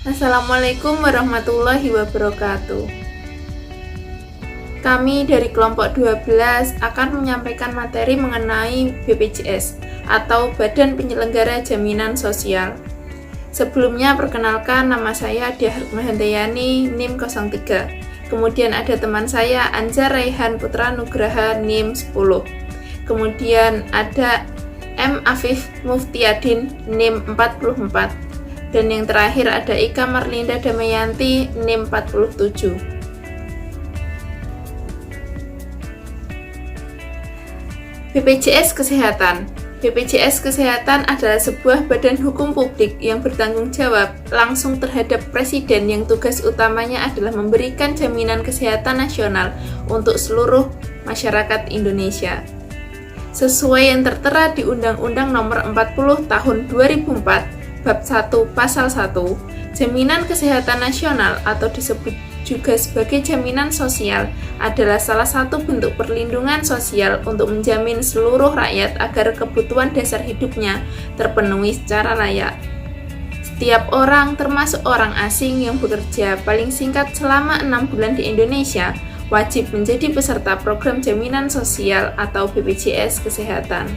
Assalamualaikum warahmatullahi wabarakatuh. Kami dari kelompok 12 akan menyampaikan materi mengenai BPJS atau Badan Penyelenggara Jaminan Sosial. Sebelumnya perkenalkan, nama saya Diah Rukmahandayani, NIM 03. Kemudian ada teman saya Anjar Raihan Putra Nugraha, NIM 10. Kemudian ada M. Afif Muftiadin, NIM 44. Dan yang terakhir ada Ika Marlinda Damayanti, NIM 47. BPJS Kesehatan. BPJS Kesehatan adalah sebuah badan hukum publik yang bertanggung jawab langsung terhadap Presiden yang tugas utamanya adalah memberikan jaminan kesehatan nasional untuk seluruh masyarakat Indonesia. Sesuai yang tertera di Undang-Undang Nomor 40 Tahun 2004, Bab 1 Pasal 1, jaminan kesehatan nasional atau disebut juga sebagai jaminan sosial adalah salah satu bentuk perlindungan sosial untuk menjamin seluruh rakyat agar kebutuhan dasar hidupnya terpenuhi secara layak. Setiap orang, termasuk orang asing yang bekerja paling singkat selama 6 bulan di Indonesia, wajib menjadi peserta program jaminan sosial atau BPJS Kesehatan.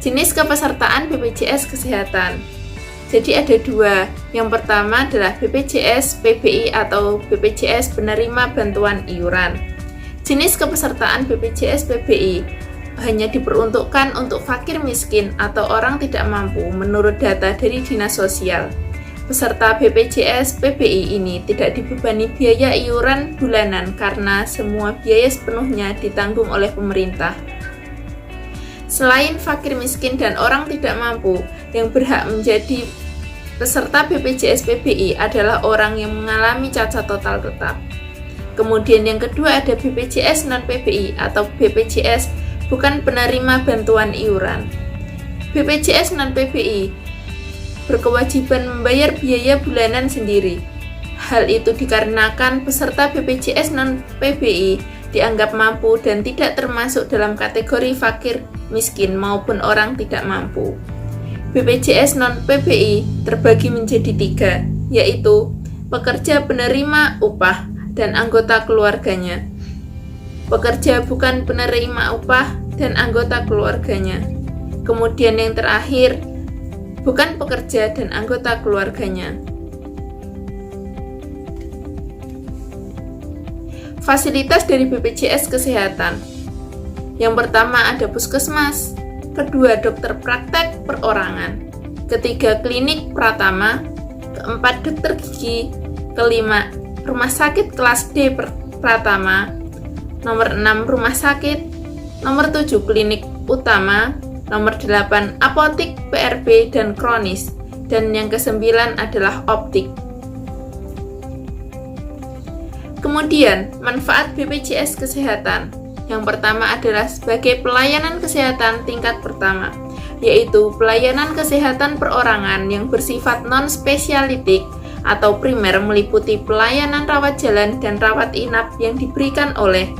Jenis kepesertaan BPJS Kesehatan. Jadi ada dua. Yang pertama adalah BPJS PBI atau BPJS Penerima Bantuan Iuran. Jenis kepesertaan BPJS PBI hanya diperuntukkan untuk fakir miskin atau orang tidak mampu menurut data dari Dinas Sosial. Peserta BPJS PBI ini tidak dibebani biaya iuran bulanan karena semua biaya sepenuhnya ditanggung oleh pemerintah. Selain fakir miskin dan orang tidak mampu, yang berhak menjadi peserta BPJS PBI adalah orang yang mengalami cacat total tetap. Kemudian yang kedua ada BPJS non-PBI atau BPJS bukan penerima bantuan iuran. BPJS non-PBI berkewajiban membayar biaya bulanan sendiri. Hal itu dikarenakan peserta BPJS non-PBI dianggap mampu dan tidak termasuk dalam kategori fakir, miskin maupun orang tidak mampu. BPJS non-PBI terbagi menjadi 3, yaitu pekerja penerima upah dan anggota keluarganya, pekerja bukan penerima upah dan anggota keluarganya, kemudian yang terakhir, bukan pekerja dan anggota keluarganya. Fasilitas dari BPJS Kesehatan. Yang pertama ada puskesmas, kedua dokter praktek perorangan, ketiga klinik pratama, keempat dokter gigi, kelima rumah sakit kelas D pratama, nomor 6 rumah sakit, nomor 7 klinik utama, nomor 8 apotik PRB dan kronis, dan yang ke-9 adalah optik. Kemudian, manfaat BPJS Kesehatan. Yang pertama adalah sebagai pelayanan kesehatan tingkat pertama, yaitu pelayanan kesehatan perorangan yang bersifat non-spesialitik atau primer meliputi pelayanan rawat jalan dan rawat inap yang diberikan oleh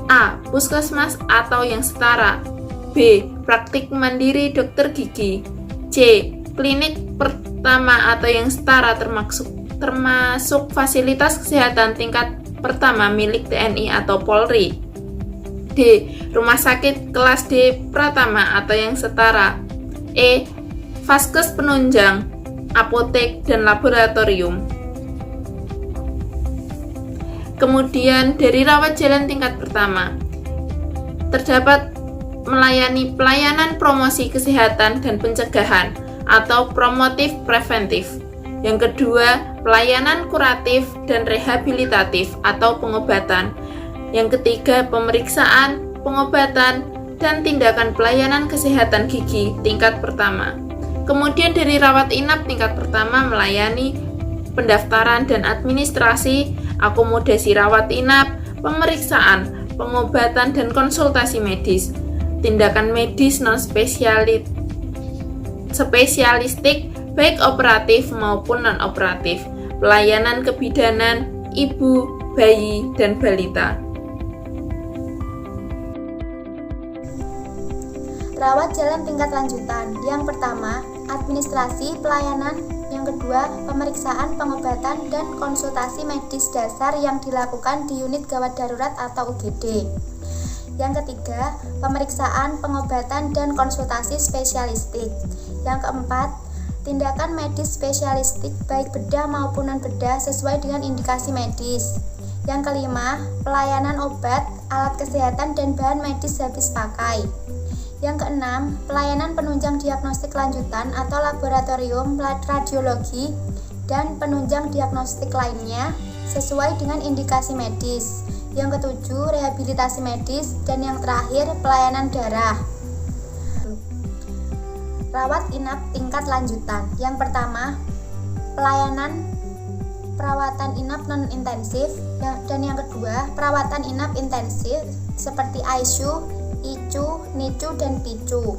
A. Puskesmas atau yang setara, B. Praktik mandiri dokter gigi, C. Klinik pertama atau yang setara termasuk fasilitas kesehatan tingkat pertama milik TNI atau Polri, D. Rumah sakit kelas D pratama atau yang setara, E. Vaskes penunjang, apotek, dan laboratorium. Kemudian dari rawat jalan tingkat pertama, terdapat melayani pelayanan promosi kesehatan dan pencegahan atau promotif preventif. Yang kedua, pelayanan kuratif dan rehabilitatif atau pengobatan. Yang ketiga, pemeriksaan, pengobatan, dan tindakan pelayanan kesehatan gigi tingkat pertama. Kemudian dari rawat inap tingkat pertama melayani pendaftaran dan administrasi, akomodasi rawat inap, pemeriksaan, pengobatan, dan konsultasi medis. Tindakan medis non-spesialistik baik operatif maupun non-operatif, pelayanan kebidanan, ibu, bayi, dan balita. Rawat jalan tingkat lanjutan. Yang pertama, administrasi pelayanan. Yang kedua, pemeriksaan, pengobatan, dan konsultasi medis dasar yang dilakukan di unit gawat darurat atau UGD. Yang ketiga, pemeriksaan, pengobatan, dan konsultasi spesialistik. Yang keempat, tindakan medis spesialistik baik bedah maupun non-bedah sesuai dengan indikasi medis. Yang kelima, pelayanan obat, alat kesehatan, dan bahan medis habis pakai. Yang keenam, pelayanan penunjang diagnostik lanjutan atau laboratorium radiologi dan penunjang diagnostik lainnya sesuai dengan indikasi medis. Yang ketujuh, rehabilitasi medis. Dan yang terakhir, pelayanan darah. Rawat inap tingkat lanjutan. Yang pertama, pelayanan perawatan inap non-intensif. Dan yang kedua, perawatan inap intensif seperti ICU, ICU, NICU, dan PICU.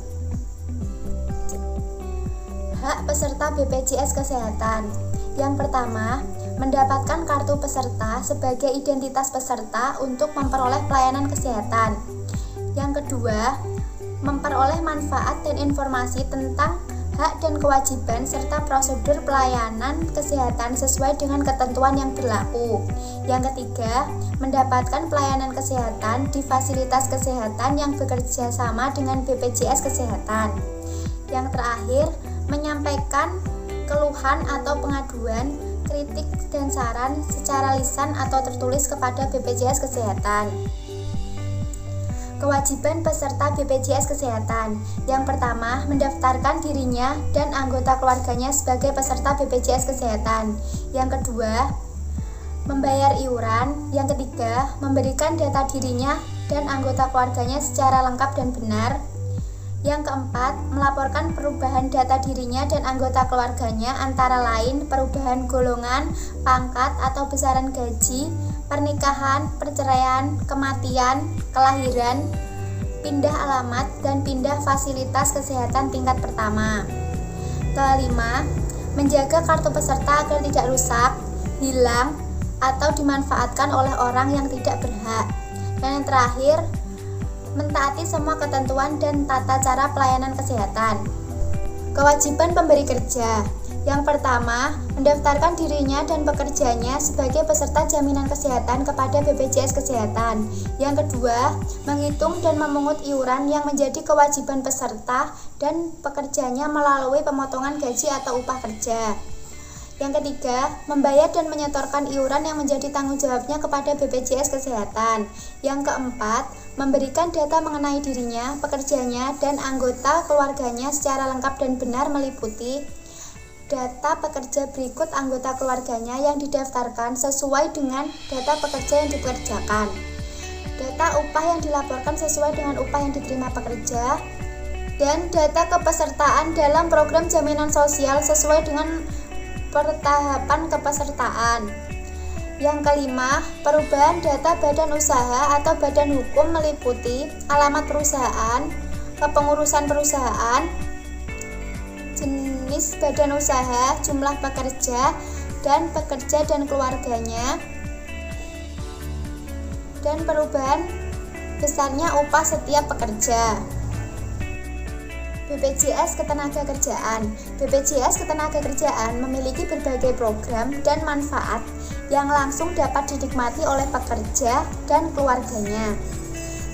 Hak peserta BPJS Kesehatan. Yang pertama, mendapatkan kartu peserta sebagai identitas peserta untuk memperoleh pelayanan kesehatan. Yang kedua, memperoleh manfaat dan informasi tentang hak dan kewajiban serta prosedur pelayanan kesehatan sesuai dengan ketentuan yang berlaku. Yang ketiga, mendapatkan pelayanan kesehatan di fasilitas kesehatan yang bekerja sama dengan BPJS Kesehatan. Yang terakhir, menyampaikan keluhan atau pengaduan, kritik, dan saran secara lisan atau tertulis kepada BPJS Kesehatan. Kewajiban peserta BPJS Kesehatan. Yang pertama, mendaftarkan dirinya dan anggota keluarganya sebagai peserta BPJS Kesehatan. Yang kedua, membayar iuran. Yang ketiga, memberikan data dirinya dan anggota keluarganya secara lengkap dan benar. Yang keempat, melaporkan perubahan data dirinya dan anggota keluarganya antara lain perubahan golongan, pangkat atau besaran gaji, pernikahan, perceraian, kematian, kelahiran, pindah alamat, dan pindah fasilitas kesehatan tingkat pertama. Kelima, menjaga kartu peserta agar tidak rusak, hilang, atau dimanfaatkan oleh orang yang tidak berhak. Dan yang terakhir, mentaati semua ketentuan dan tata cara pelayanan kesehatan. Kewajiban pemberi kerja. Yang pertama, mendaftarkan dirinya dan pekerjanya sebagai peserta jaminan kesehatan kepada BPJS Kesehatan. Yang kedua, menghitung dan memungut iuran yang menjadi kewajiban peserta dan pekerjanya melalui pemotongan gaji atau upah kerja. Yang ketiga, membayar dan menyetorkan iuran yang menjadi tanggung jawabnya kepada BPJS Kesehatan. Yang keempat, memberikan data mengenai dirinya, pekerjanya, dan anggota keluarganya secara lengkap dan benar meliputi data pekerja berikut anggota keluarganya yang didaftarkan sesuai dengan data pekerja yang dikerjakan. Data upah yang dilaporkan sesuai dengan upah yang diterima pekerja. Dan data kepesertaan dalam program jaminan sosial sesuai dengan pertahapan kepesertaan. Yang kelima, perubahan data badan usaha atau badan hukum meliputi alamat perusahaan, kepengurusan perusahaan, jenis badan usaha, jumlah pekerja dan keluarganya, dan perubahan besarnya upah setiap pekerja. BPJS Ketenagakerjaan. BPJS Ketenagakerjaan memiliki berbagai program dan manfaat yang langsung dapat dinikmati oleh pekerja dan keluarganya.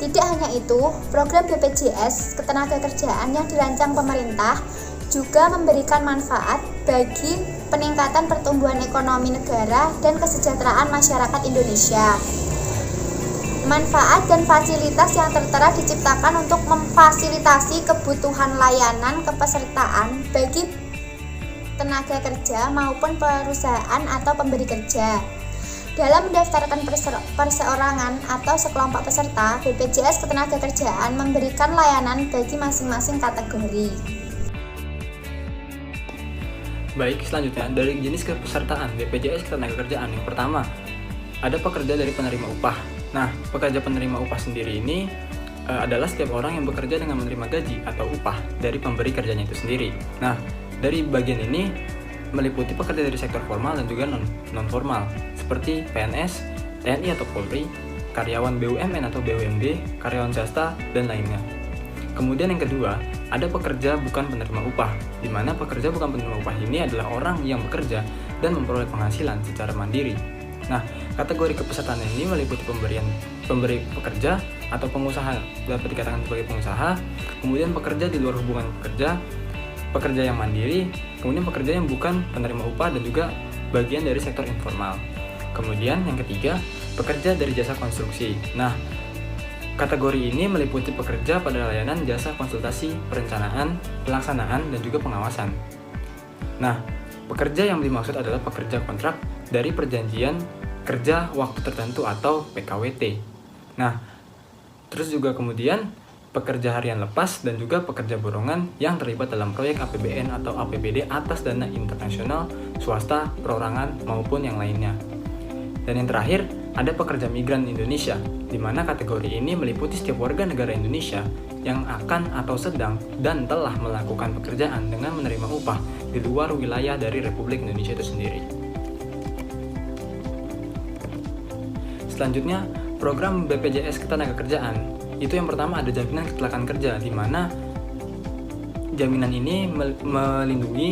Tidak hanya itu, program BPJS Ketenagakerjaan yang dirancang pemerintah juga memberikan manfaat bagi peningkatan pertumbuhan ekonomi negara dan kesejahteraan masyarakat Indonesia. Manfaat dan fasilitas yang tertera diciptakan untuk memfasilitasi kebutuhan layanan kepesertaan bagi tenaga kerja maupun perusahaan atau pemberi kerja. Dalam mendaftarkan perseorangan atau sekelompok peserta, BPJS Ketenagakerjaan memberikan layanan bagi masing-masing kategori. Baik, selanjutnya dari jenis kepesertaan BPJS Ketenagakerjaan. Yang pertama, ada pekerja dari penerima upah. Nah, pekerja penerima upah sendiri ini adalah setiap orang yang bekerja dengan menerima gaji atau upah dari pemberi kerjanya itu sendiri. Nah, dari bagian ini meliputi pekerja dari sektor formal dan juga non-formal, seperti PNS, TNI atau Polri, karyawan BUMN atau BUMD, karyawan swasta, dan lainnya. Kemudian yang kedua, ada pekerja bukan penerima upah, di mana pekerja bukan penerima upah ini adalah orang yang bekerja dan memperoleh penghasilan secara mandiri. Nah, kategori kepesertaan ini meliputi pemberi pekerja atau pengusaha, dapat dikatakan sebagai pengusaha, kemudian pekerja di luar hubungan pekerja yang mandiri, kemudian pekerja yang bukan penerima upah dan juga bagian dari sektor informal. Kemudian yang ketiga, pekerja dari jasa konstruksi. Nah, kategori ini meliputi pekerja pada layanan jasa konsultasi, perencanaan, pelaksanaan, dan juga pengawasan. Nah, pekerja yang dimaksud adalah pekerja kontrak dari perjanjian kerja waktu tertentu atau PKWT. Nah, terus juga kemudian pekerja harian lepas dan juga pekerja borongan yang terlibat dalam proyek APBN atau APBD atas dana internasional, swasta, perorangan, maupun yang lainnya. Dan yang terakhir, ada pekerja migran Indonesia, di mana kategori ini meliputi setiap warga negara Indonesia yang akan atau sedang dan telah melakukan pekerjaan dengan menerima upah di luar wilayah dari Republik Indonesia itu sendiri. Selanjutnya, program BPJS Ketenagakerjaan. Itu yang pertama ada jaminan kecelakaan kerja, di mana jaminan ini melindungi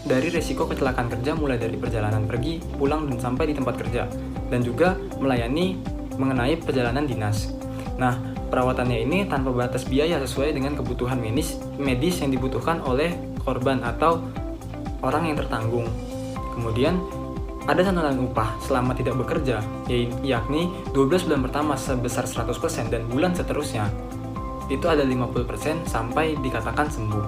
dari risiko kecelakaan kerja mulai dari perjalanan pergi, pulang, dan sampai di tempat kerja, dan juga melayani mengenai perjalanan dinas. Nah, perawatannya ini tanpa batas biaya sesuai dengan kebutuhan medis yang dibutuhkan oleh korban atau orang yang tertanggung. Kemudian ada santunan upah selama tidak bekerja, yakni 12 bulan pertama sebesar 100% dan bulan seterusnya itu ada 50% sampai dikatakan sembuh.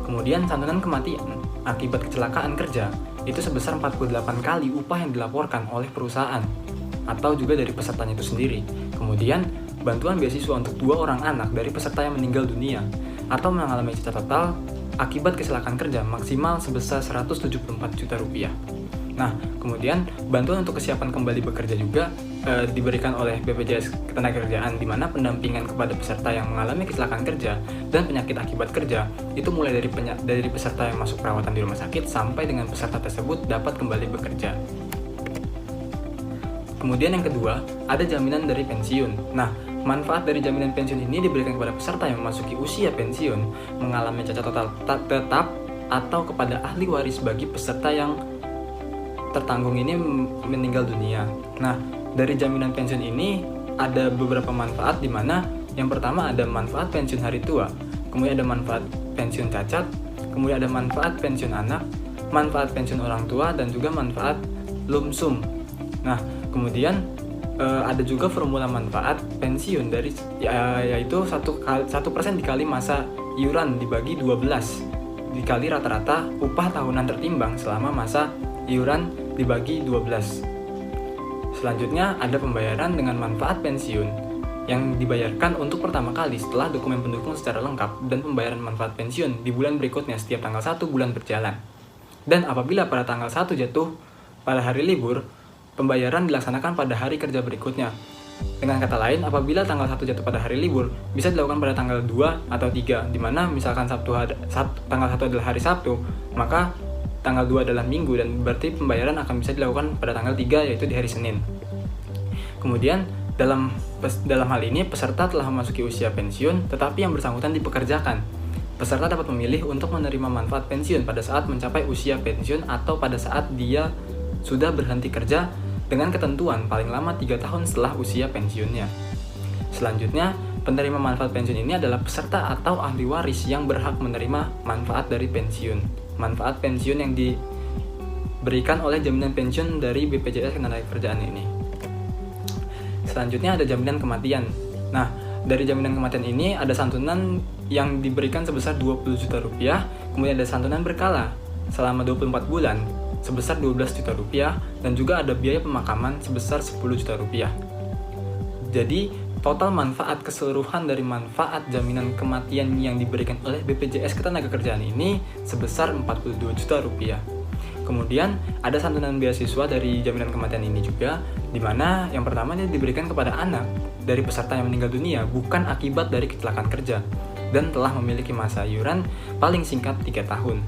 Kemudian santunan kematian akibat kecelakaan kerja itu sebesar 48 kali upah yang dilaporkan oleh perusahaan atau juga dari pesertanya itu sendiri. Kemudian bantuan beasiswa untuk 2 orang anak dari peserta yang meninggal dunia atau mengalami cacat total akibat kecelakaan kerja maksimal sebesar 174 juta rupiah. Nah, kemudian bantuan untuk kesiapan kembali bekerja juga diberikan oleh BPJS Ketenagakerjaan, di mana pendampingan kepada peserta yang mengalami kecelakaan kerja dan penyakit akibat kerja itu mulai dari peserta yang masuk perawatan di rumah sakit sampai dengan peserta tersebut dapat kembali bekerja. Kemudian yang kedua, ada jaminan dari pensiun. Nah, manfaat dari jaminan pensiun ini diberikan kepada peserta yang memasuki usia pensiun, mengalami cacat total tetap, atau kepada ahli waris bagi peserta yang tertanggung ini meninggal dunia. Nah, dari jaminan pensiun ini ada beberapa manfaat, di mana yang pertama ada manfaat pensiun hari tua, kemudian ada manfaat pensiun cacat, kemudian ada manfaat pensiun anak, manfaat pensiun orang tua, dan juga manfaat lump sum. Nah, kemudian ada juga formula manfaat pensiun dari yaitu 1% dikali masa iuran dibagi 12 dikali rata-rata upah tahunan tertimbang selama masa iuran dibagi 12. Selanjutnya ada pembayaran dengan manfaat pensiun yang dibayarkan untuk pertama kali setelah dokumen pendukung secara lengkap, dan pembayaran manfaat pensiun di bulan berikutnya setiap tanggal 1 bulan berjalan. Dan apabila pada tanggal 1 jatuh pada hari libur, pembayaran dilaksanakan pada hari kerja berikutnya. Dengan kata lain, apabila tanggal 1 jatuh pada hari libur, bisa dilakukan pada tanggal 2 atau 3, di mana misalkan tanggal 1 adalah hari Sabtu, maka tanggal 2 adalah Minggu, dan berarti pembayaran akan bisa dilakukan pada tanggal 3, yaitu di hari Senin. Kemudian, dalam hal ini, peserta telah memasuki usia pensiun, tetapi yang bersangkutan dipekerjakan. Peserta dapat memilih untuk menerima manfaat pensiun pada saat mencapai usia pensiun atau pada saat dia sudah berhenti kerja dengan ketentuan paling lama 3 tahun setelah usia pensiunnya. Selanjutnya, penerima manfaat pensiun ini adalah peserta atau ahli waris yang berhak menerima manfaat dari pensiun. Manfaat pensiun yang diberikan oleh jaminan pensiun dari BPJS Ketenagakerjaan ini. Selanjutnya ada jaminan kematian. Nah, dari jaminan kematian ini ada santunan yang diberikan sebesar 20 juta rupiah, kemudian ada santunan berkala selama 24 bulan sebesar 12 juta rupiah, dan juga ada biaya pemakaman sebesar 10 juta rupiah. Jadi, total manfaat keseluruhan dari manfaat jaminan kematian yang diberikan oleh BPJS Ketenagakerjaan ini sebesar 42 juta rupiah. Kemudian ada santunan beasiswa dari jaminan kematian ini juga, di mana yang pertamanya diberikan kepada anak dari peserta yang meninggal dunia bukan akibat dari kecelakaan kerja dan telah memiliki masa iuran paling singkat 3 tahun.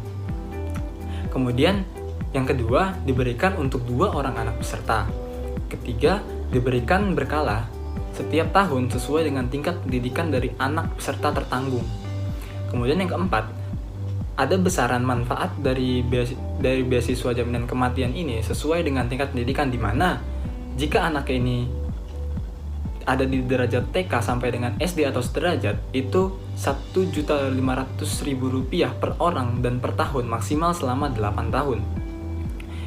Kemudian yang kedua diberikan untuk 2 orang anak peserta. Ketiga diberikan berkala setiap tahun sesuai dengan tingkat pendidikan dari anak peserta tertanggung. Kemudian yang keempat, ada besaran manfaat dari beasiswa jaminan kematian ini sesuai dengan tingkat pendidikan, di mana jika anak ini ada di derajat TK sampai dengan SD atau sederajat, itu Rp1.500.000 per orang dan per tahun, maksimal selama 8 tahun.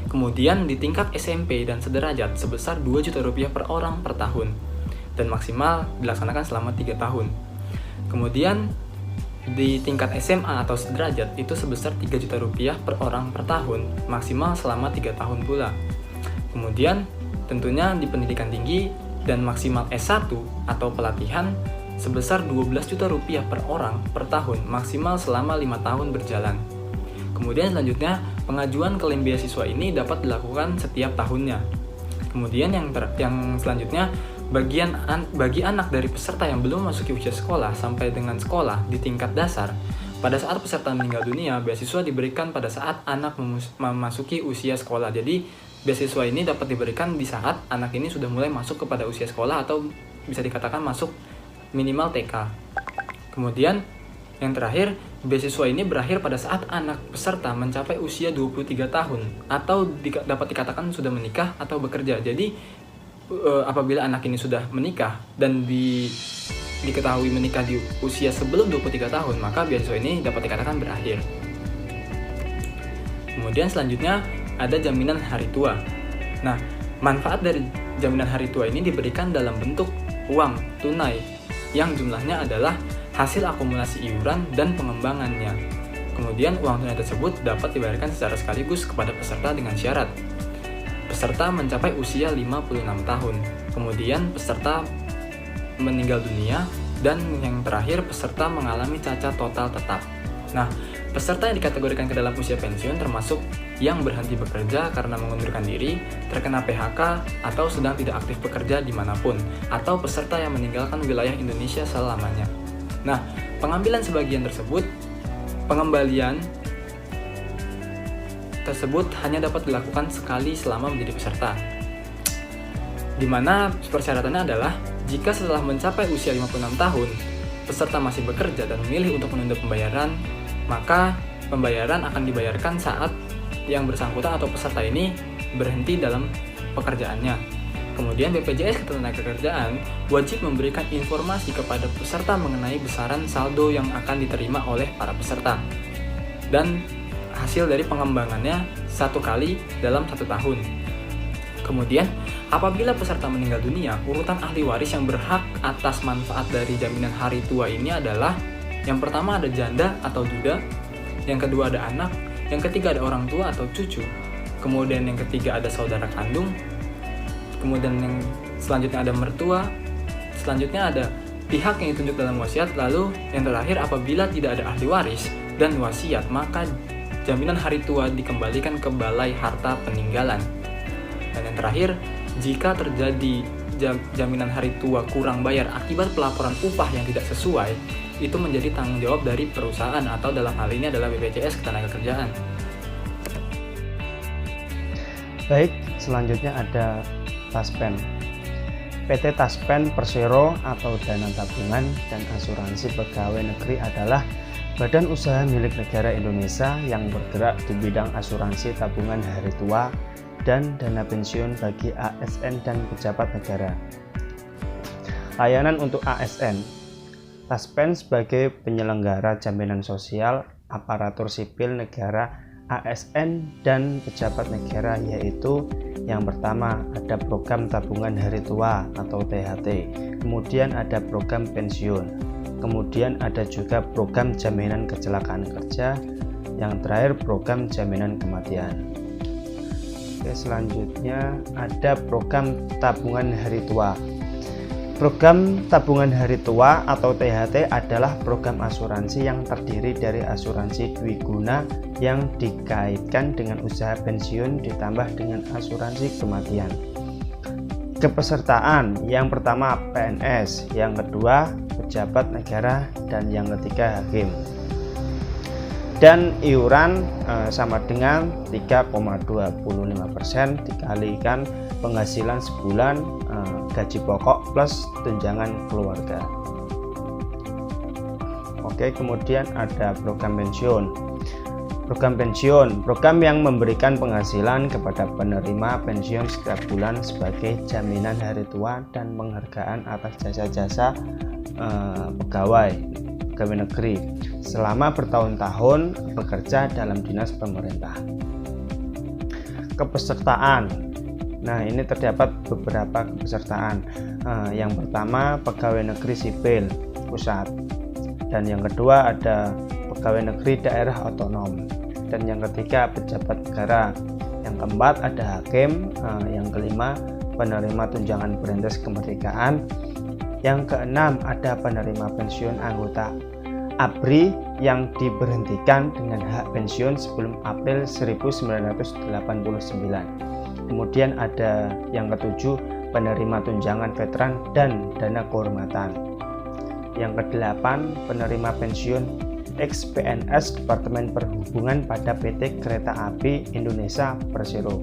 Kemudian di tingkat SMP dan sederajat sebesar Rp2 juta per orang per tahun dan maksimal dilaksanakan selama 3 tahun. Kemudian di tingkat SMA atau sederajat itu sebesar Rp3 juta per orang per tahun, maksimal selama 3 tahun pula. Kemudian tentunya di pendidikan tinggi dan maksimal S1 atau pelatihan sebesar Rp12 juta per orang per tahun, maksimal selama 5 tahun berjalan. Kemudian selanjutnya, pengajuan klaim beasiswa ini dapat dilakukan setiap tahunnya. Kemudian yang selanjutnya, bagi anak dari peserta yang belum memasuki usia sekolah sampai dengan sekolah di tingkat dasar, pada saat peserta meninggal dunia, beasiswa diberikan pada saat anak memasuki usia sekolah. Jadi, beasiswa ini dapat diberikan di saat anak ini sudah mulai masuk kepada usia sekolah atau bisa dikatakan masuk minimal TK. Kemudian, yang terakhir, beasiswa ini berakhir pada saat anak peserta mencapai usia 23 tahun atau dapat dikatakan sudah menikah atau bekerja. Jadi, apabila anak ini sudah menikah dan diketahui menikah di usia sebelum 23 tahun, maka beasiswa ini dapat dikatakan berakhir. Kemudian selanjutnya ada jaminan hari tua. Nah, manfaat dari jaminan hari tua ini diberikan dalam bentuk uang tunai yang jumlahnya adalah hasil akumulasi iuran dan pengembangannya. Kemudian uang tunai tersebut dapat dibayarkan secara sekaligus kepada peserta dengan syarat peserta mencapai usia 56 tahun, kemudian peserta meninggal dunia, dan yang terakhir peserta mengalami cacat total tetap. Nah, peserta yang dikategorikan ke dalam usia pensiun termasuk yang berhenti bekerja karena mengundurkan diri, terkena PHK, atau sedang tidak aktif bekerja dimanapun, atau peserta yang meninggalkan wilayah Indonesia selamanya. Nah, pengembalian tersebut hanya dapat dilakukan sekali selama menjadi peserta. Di mana persyaratannya adalah jika setelah mencapai usia 56 tahun, peserta masih bekerja dan memilih untuk menunda pembayaran, maka pembayaran akan dibayarkan saat yang bersangkutan atau peserta ini berhenti dalam pekerjaannya. Kemudian BPJS Ketenagakerjaan wajib memberikan informasi kepada peserta mengenai besaran saldo yang akan diterima oleh para peserta dan hasil dari pengembangannya 1 kali dalam 1 tahun. Kemudian, apabila peserta meninggal dunia, urutan ahli waris yang berhak atas manfaat dari jaminan hari tua ini adalah yang pertama ada janda atau duda, yang kedua ada anak, yang ketiga ada orang tua atau cucu, kemudian yang ketiga ada saudara kandung, kemudian yang selanjutnya ada mertua, selanjutnya ada pihak yang ditunjuk dalam wasiat, lalu yang terakhir apabila tidak ada ahli waris dan wasiat, maka jaminan hari tua dikembalikan ke Balai Harta Peninggalan. Dan yang terakhir, jika terjadi jaminan hari tua kurang bayar akibat pelaporan upah yang tidak sesuai, itu menjadi tanggung jawab dari perusahaan atau dalam hal ini adalah BPJS Ketenagakerjaan. Baik, selanjutnya ada Taspen. PT Taspen Persero atau Dana Tabungan dan Asuransi Pegawai Negeri adalah badan usaha milik negara Indonesia yang bergerak di bidang asuransi tabungan hari tua dan dana pensiun bagi ASN dan pejabat negara. Layanan untuk ASN. Taspen sebagai penyelenggara jaminan sosial aparatur sipil negara ASN dan pejabat negara, yaitu yang pertama ada program tabungan hari tua atau THT, kemudian ada program pensiun, kemudian ada juga program jaminan kecelakaan kerja, yang terakhir program jaminan kematian. Oke, selanjutnya ada program tabungan hari tua. Program tabungan hari tua atau THT adalah program asuransi yang terdiri dari asuransi dwiguna yang dikaitkan dengan usaha pensiun ditambah dengan asuransi kematian. Kepesertaan yang pertama PNS, yang kedua pejabat negara, dan yang ketiga hakim. Dan iuran sama dengan 3,25% dikalikan penghasilan sebulan gaji pokok plus tunjangan keluarga. Oke, kemudian ada program pensiun. Program pensiun, program yang memberikan penghasilan kepada penerima pensiun setiap bulan sebagai jaminan hari tua dan penghargaan atas jasa-jasa pegawai negeri selama bertahun-tahun bekerja dalam dinas pemerintah. Kepesertaan. Nah, ini terdapat beberapa kepesertaan. Yang pertama, pegawai negeri sipil pusat, dan yang kedua ada pegawai negeri daerah otonom, dan yang ketiga pejabat negara, yang keempat ada hakim, yang kelima penerima tunjangan perintis kemerdekaan, yang keenam ada penerima pensiun anggota ABRI yang diberhentikan dengan hak pensiun sebelum April 1989. Kemudian ada yang ketujuh penerima tunjangan veteran dan dana kehormatan. Yang kedelapan penerima pensiun ex-PNS Departemen Perhubungan pada PT Kereta Api Indonesia Persero.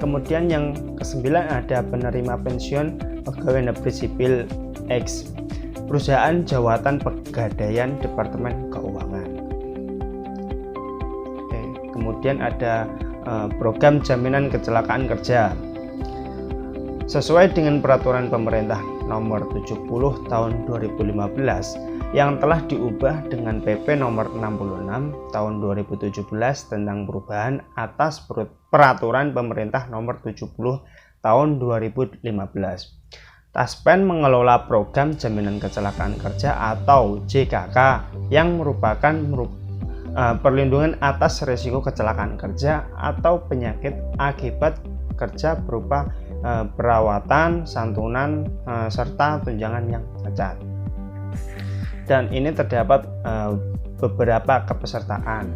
Kemudian yang kesembilan ada penerima pensiun pegawai negeri sipil X Perusahaan Jawatan Pegadaian Departemen Keuangan. Oke, kemudian ada program jaminan kecelakaan kerja. Sesuai dengan peraturan pemerintah nomor 70 tahun 2015 yang telah diubah dengan PP nomor 66 tahun 2017 tentang perubahan atas peraturan pemerintah nomor 70 tahun 2015. Taspen mengelola program jaminan kecelakaan kerja atau JKK yang merupakan perlindungan atas risiko kecelakaan kerja atau penyakit akibat kerja berupa perawatan, santunan, serta tunjangan yang cacat. Dan ini terdapat beberapa kepesertaan.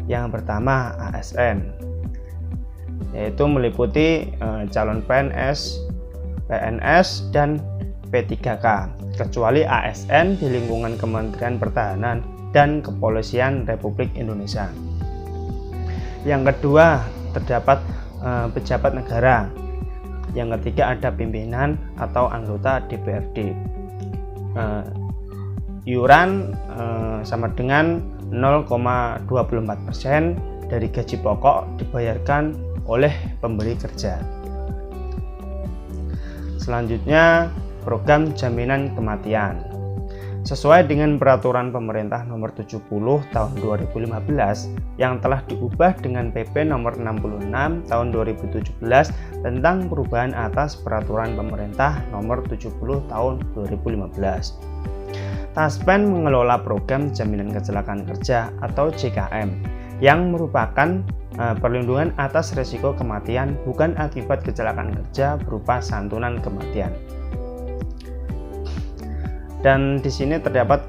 Yang pertama ASN, yaitu meliputi calon PNS, dan P3K, kecuali ASN di lingkungan Kementerian Pertahanan dan Kepolisian Republik Indonesia. Yang kedua terdapat pejabat negara. Yang ketiga ada pimpinan atau anggota DPRD. Iuran sama dengan 0,24% dari gaji pokok dibayarkan oleh pemberi kerja. Selanjutnya, program jaminan kematian. Sesuai dengan peraturan pemerintah nomor 70 tahun 2015 yang telah diubah dengan PP nomor 66 tahun 2017 tentang perubahan atas peraturan pemerintah nomor 70 tahun 2015. Taspen mengelola program jaminan kecelakaan kerja atau JKM yang merupakan perlindungan atas risiko kematian bukan akibat kecelakaan kerja berupa santunan kematian. Dan di sini terdapat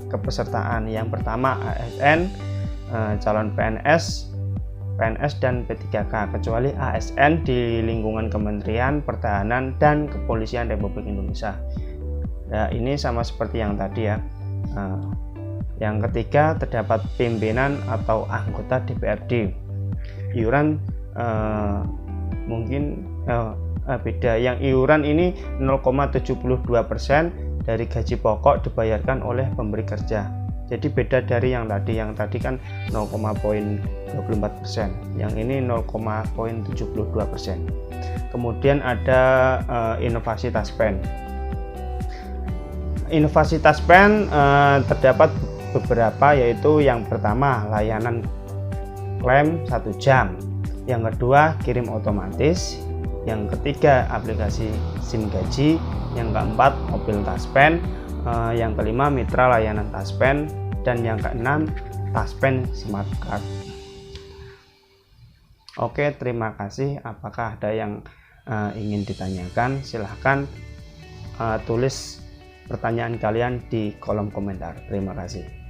kepesertaan. Yang pertama ASN, calon PNS dan P3K, kecuali ASN di lingkungan Kementerian Pertahanan dan Kepolisian Republik Indonesia. Nah, ini sama seperti yang tadi ya. Yang ketiga terdapat pimpinan atau anggota DPRD. Iuran mungkin beda. Yang iuran ini 0,72% dari gaji pokok dibayarkan oleh pemberi kerja. Jadi beda dari yang tadi. Yang tadi kan 0,24%. Yang ini 0,72%. Kemudian ada inovasi Taspen. Inovasi Taspen terdapat beberapa, yaitu yang pertama layanan klaim 1 jam, yang kedua kirim otomatis, yang ketiga aplikasi SIM gaji, yang keempat mobil Taspen, yang kelima mitra layanan Taspen, dan yang keenam Taspen Smart Card. Oke, terima kasih. Apakah ada yang ingin ditanyakan? Silahkan tulis pertanyaan kalian di kolom komentar. Terima kasih.